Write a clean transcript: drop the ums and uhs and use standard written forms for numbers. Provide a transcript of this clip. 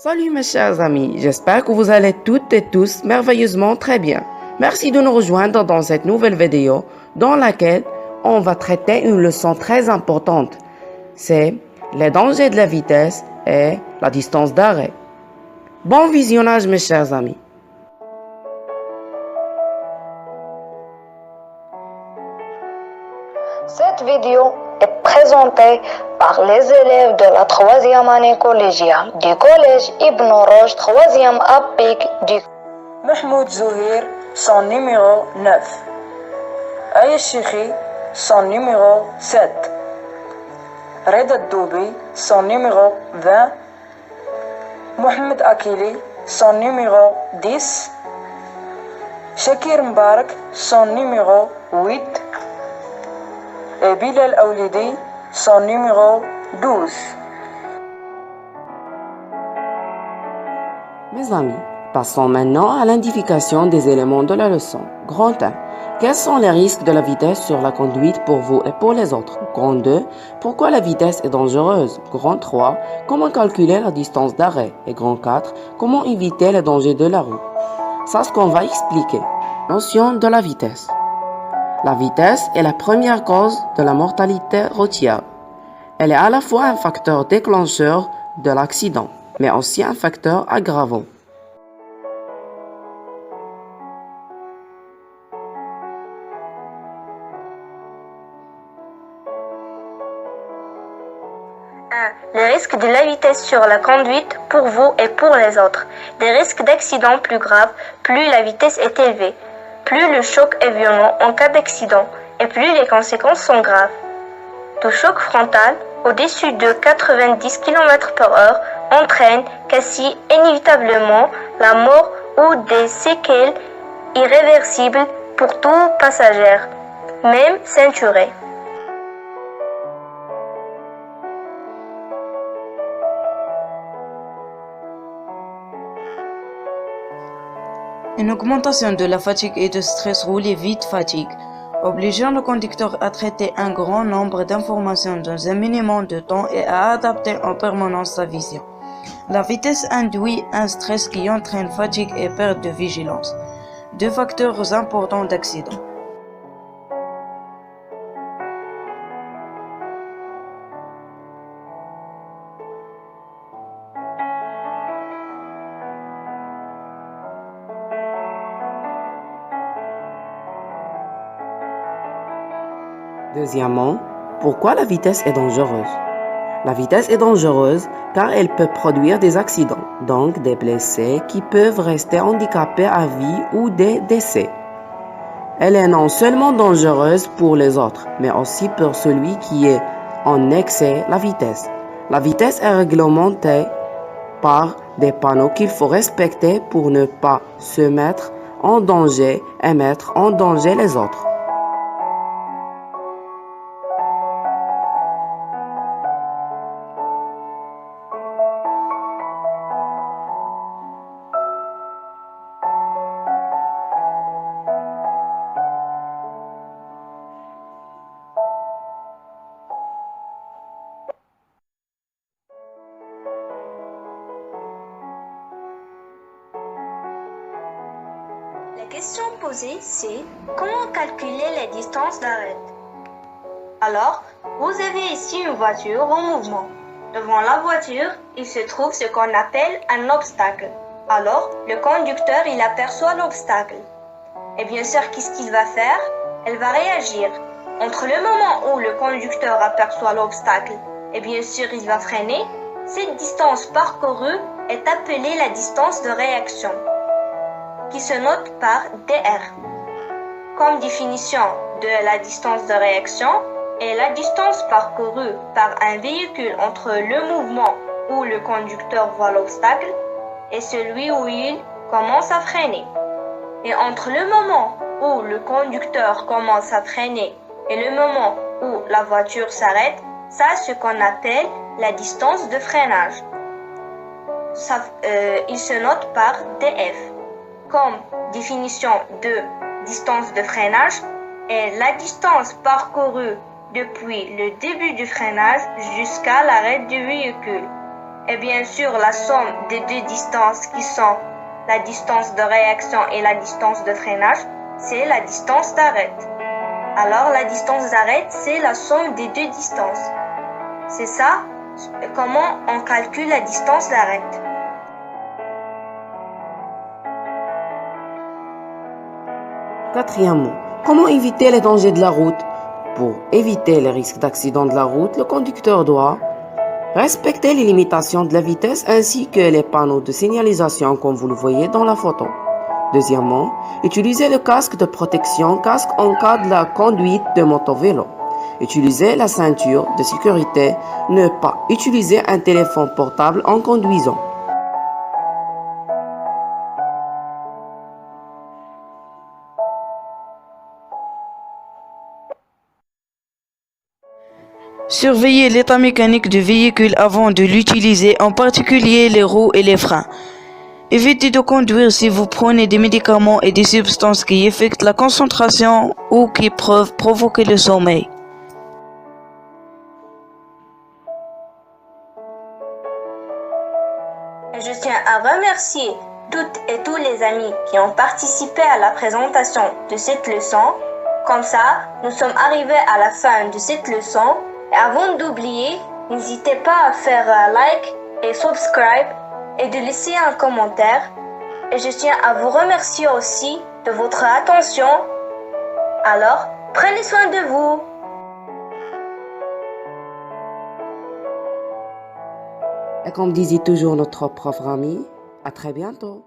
Salut mes chers amis, j'espère que vous allez toutes et tous merveilleusement très bien. Merci de nous rejoindre dans cette nouvelle vidéo dans laquelle on va traiter une leçon très importante. C'est les dangers de la vitesse et la distance d'arrêt. Bon visionnage mes chers amis. Cette vidéo est présentée par les élèves de la 3e année collégiale du collège Ibn Rushd 3e APIC du Mahmoud Zouhir, son numéro 9. Aya Chikhi, son numéro 7. Reda Doubi, son numéro 20. Mohamed Akili, son numéro 10. Shakir Mbarak, son numéro 8. Et Bilal Aoulidi, son numéro 12. Mes amis, passons maintenant à l'identification des éléments de la leçon. Grand 1. Quels sont les risques de la vitesse sur la conduite pour vous et pour les autres? Grand 2. Pourquoi la vitesse est dangereuse? Grand 3. Comment calculer la distance d'arrêt? Et grand 4. Comment éviter les dangers de la route? C'est ce qu'on va expliquer. Notion de la vitesse. La vitesse est la première cause de la mortalité routière. Elle est à la fois un facteur déclencheur de l'accident, mais aussi un facteur aggravant. Les risques de la vitesse sur la conduite pour vous et pour les autres. Des risques d'accident plus graves, plus la vitesse est élevée, plus le choc est violent en cas d'accident et plus les conséquences sont graves. Tout choc frontal au-dessus de 90 km/h entraîne quasi inévitablement la mort ou des séquelles irréversibles pour tout passager, même ceinturé. Une augmentation de la fatigue et de stress roulé vite fatigue, obligeant le conducteur à traiter un grand nombre d'informations dans un minimum de temps et à adapter en permanence sa vision. La vitesse induit un stress qui entraîne fatigue et perte de vigilance, deux facteurs importants d'accident. Deuxièmement, pourquoi la vitesse est dangereuse? La vitesse est dangereuse car elle peut produire des accidents, donc des blessés qui peuvent rester handicapés à vie ou des décès. Elle est non seulement dangereuse pour les autres, mais aussi pour celui qui est en excès la vitesse. La vitesse est réglementée par des panneaux qu'il faut respecter pour ne pas se mettre en danger et mettre en danger les autres. La question posée, c'est comment calculer les distances d'arrêt? Alors, vous avez ici une voiture en mouvement. Devant la voiture, il se trouve ce qu'on appelle un obstacle. Alors, le conducteur, il aperçoit l'obstacle. Et bien sûr, qu'est-ce qu'il va faire? Elle va réagir. Entre le moment où le conducteur aperçoit l'obstacle et bien sûr, il va freiner, cette distance parcourue est appelée la distance de réaction, qui se note par dr. Comme définition de la distance de réaction est la distance parcourue par un véhicule entre le mouvement où le conducteur voit l'obstacle et celui où il commence à freiner. Et entre le moment où le conducteur commence à freiner et le moment où la voiture s'arrête, ça c'est ce qu'on appelle la distance de freinage. Il se note par df. Comme définition de distance de freinage est la distance parcourue depuis le début du freinage jusqu'à l'arrêt du véhicule. Et bien sûr, la somme des deux distances qui sont la distance de réaction et la distance de freinage, c'est la distance d'arrêt. Alors la distance d'arrêt, c'est la somme des deux distances. C'est ça comment on calcule la distance d'arrêt. Quatrièmement, comment éviter les dangers de la route? Pour éviter les risques d'accident de la route, le conducteur doit respecter les limitations de la vitesse ainsi que les panneaux de signalisation comme vous le voyez dans la photo. Deuxièmement, utiliser le casque de protection en cas de la conduite de moto-vélo. Utiliser la ceinture de sécurité. Ne pas utiliser un téléphone portable en conduisant. Surveillez l'état mécanique du véhicule avant de l'utiliser, en particulier les roues et les freins. Évitez de conduire si vous prenez des médicaments et des substances qui affectent la concentration ou qui peuvent provoquer le sommeil. Je tiens à remercier toutes et tous les amis qui ont participé à la présentation de cette leçon. Comme ça, nous sommes arrivés à la fin de cette leçon. Et avant d'oublier, n'hésitez pas à faire like et subscribe et de laisser un commentaire. Et je tiens à vous remercier aussi de votre attention. Alors, prenez soin de vous. Et comme disait toujours notre prof Rami, à très bientôt.